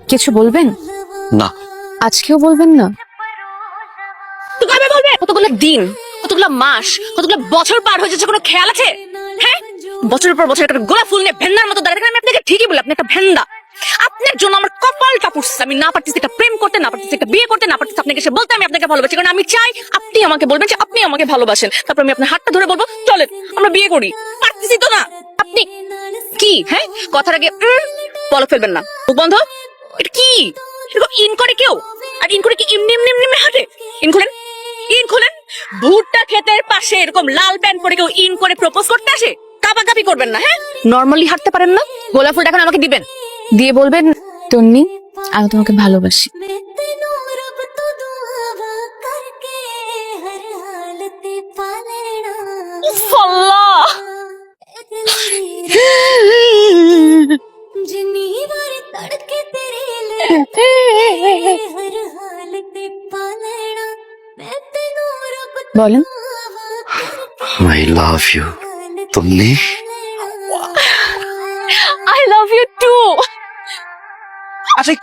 কিছু বলবেন? না। আজকেও বলবেন না? তো কবে বলবে? কতগুলো দিন, কতগুলো মাস, কতগুলো বছর পার হয়ে যাচ্ছে, কোনো খেয়াল আছে? হ্যাঁ, বছরের পর বছর একটা গোলাপ ফুল নিয়ে ভেন্দার মতো দাঁড়িয়ে থাকেন। আমি আপনাকে ঠিকই বলি, আপনি একটা ভেন্দা। আপনার জন্য আমার কপালটা পুড়ছে। আমি না পারতেছি একটা প্রেম করতে, না পারতেছি একটা বিয়ে করতে, না পারতেছি আপনাকে এসে বলতে আমি আপনাকে ভালোবাসি। কারণ আমি চাই আপনি আমাকে বলবেন যে আপনি আমাকে ভালোবাসেন। তারপর আমি আপনার হাতটা ধরে বলবো চলেন আমরা বিয়ে করি। পারতেছি তো না। আপনি কি হ্যাঁ, কথার আগে পলক ফেলবেন না। মুখ বন্ধ। এটা কি এরকম ইন করে কেউ? আর ইন করে কি এমনি এমনি এমনি এমনি হাঁটে? ইন খোলেন, ইন খোলেন। ভুট্টা ক্ষেতের পাশে এরকম লাল প্যান্ট পরে কেউ ইন করে প্রপোজ করতে আসে? কাবাকাবি করবেন না। হ্যাঁ, নরমালি হাঁটতে পারেন না? গোলাপ ফুলটা এখন আমাকে দিবেন। দিয়ে বলবেন তন্নি আমি তোমাকে ভালোবাসি। উফ, আল্লাহ। বলেন। I love you, Tonni. I love you too. আচ্ছা